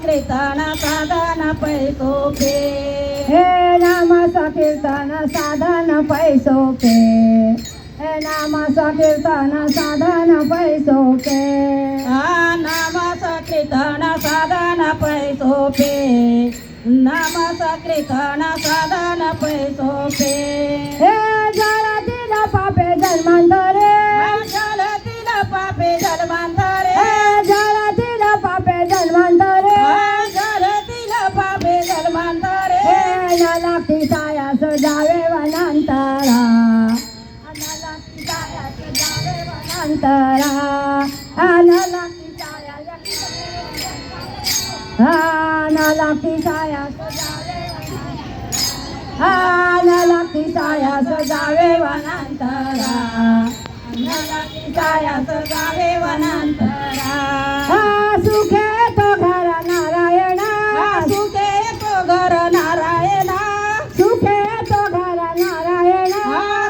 कीर्तन साधन पैसोपे हे नामाचा कीर्तन साधन पैसोपे हे नामाचा कीर्तन साधन पैसोपे नामाचा कीर्तन साधन पैसोपे नामाचा कीर्तन साधन पैसोपे हे जळतील पापे जन्मांतरे जळतील पापे जन्मांतरे जळतील पापे जन्मांतरे जळतील पापे जन्मांतरे न लागती सायास जावे वनांतरा न लागती सायास जावे वनांतरा न लागती न लागती सायास न लागती सायास जावे वनांतरा न लागती सायास जावे वनांतरा सुखे तो घर नारायणा सुखे तो घर नारायणा सुखे तो घर नारायणा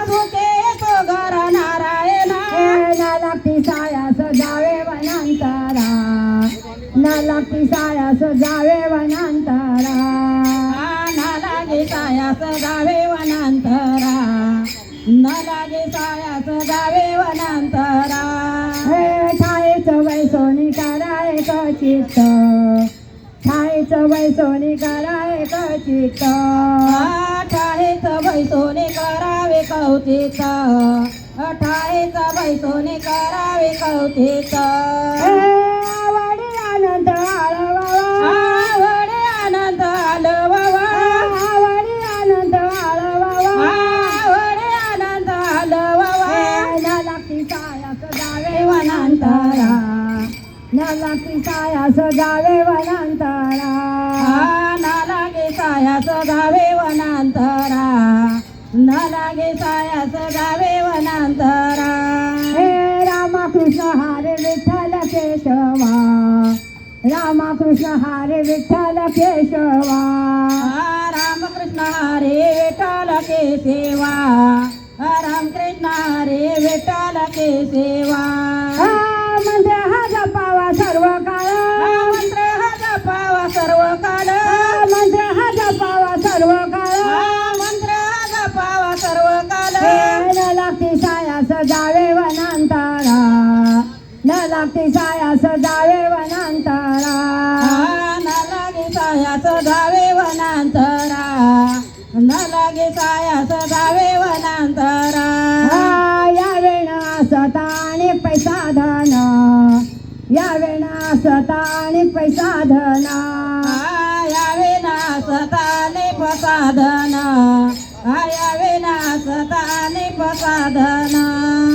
सुखे तो घर नारायणा न लागती सायास जावे वनांतरा न लागती सायास जावे वनांतरा न लागे सायास जावे वनांतरा न लागे सायास जावे वनांतरा हे ठाईचं वैसोनी कराय चित्त ठाईचं वैसोनी कराय चित्त ठाईच बैसोने करावे कौतिक ठाईच बैसोने करावे कौतिक आवडी आनंद आळवावा आवडे आनंद आलवावा आवडी आनंद आळवावा आवडे आनंद आलवावा न लागती सायास जावे वनांतरा न लागती सायास जावे वनांतरा न लागे सायास जावे वनांतरा न लागे सायास जावे वनांतरा हे रामकृष्ण हरे विठ्ठल केशवा रामकृष्ण हरे विठ्ठल केशवा रामकृष्ण हरे विठ्ठल के सेवा रामकृष्ण हरे विठ्ठल के सेवा मंत्र हा जपावा सर्व काळ मंत्र हा जपावा सर्व काळ मंत्र हा जपावा सर्व काळ मंत्र हा जपावा सर्व काळ न लागती सायास जावे वनांतरा न लागती सायास जावे वनांतरा न लागे सायास जावे वनांतरा न लागे सायास जावे वनांतरा या वेळ असता आणि पैसा धन या वेळ असता आणि पैसा धन यावे ना सताने प्रसादन यावे ना सताने प्रसादन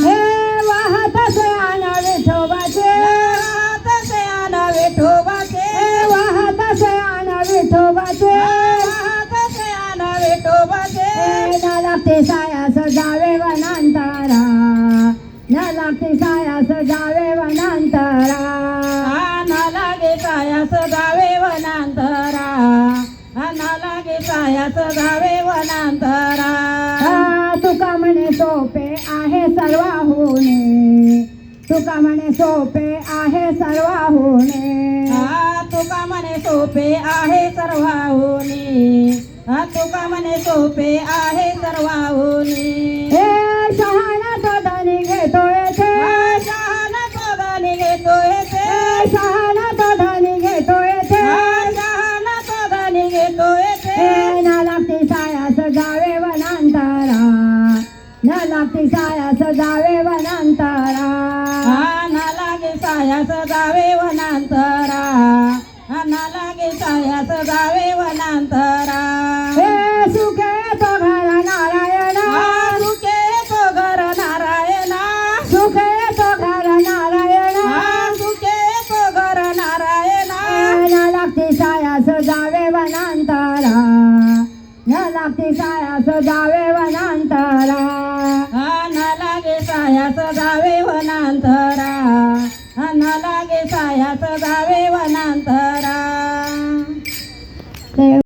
हे वाहत सयान विठोबाचे तसे आन विठोबाचे वाहत सयान विठोबाचे तसे आन विठोबाचे न लागते सायास जावे वनांतरा न लागते सायास जावे वनांतरा न लागे सायास जावे वनांतरा न लागे सायास जावे वनांतरा तुका म्हणे सोपे आहे सर्वाहुने तुका म्हणे सोपे आहे सर्वाहुने तुका म्हणे सोपे आहे सर्वाहुनी तुका म्हणे सोपे आहे सर्वाहुनी हे शहाणा तो धनी घेतो येथे शहाणा तो धनी घेतो येथे शहाणा तो धनी घेतो येथे शहाणा तो धनी घेतो येथे न लागती सायास जावे वनांतरा न लागती सायास जावे वनांतरा न लागे सायास जावे वनांतरा न लागे सायास जावे वनांतरा हे सुखे तो घर नारायणा सुखे तो घर नारायणा सुखे तो घर नारायणा सुखे तो घर नारायणा न लागती सायास जावे वनांतरा न लागती सायास जावे वनांतरा न लागे सायास जावे वनांतरा न लागे सायास जावे वनांतरा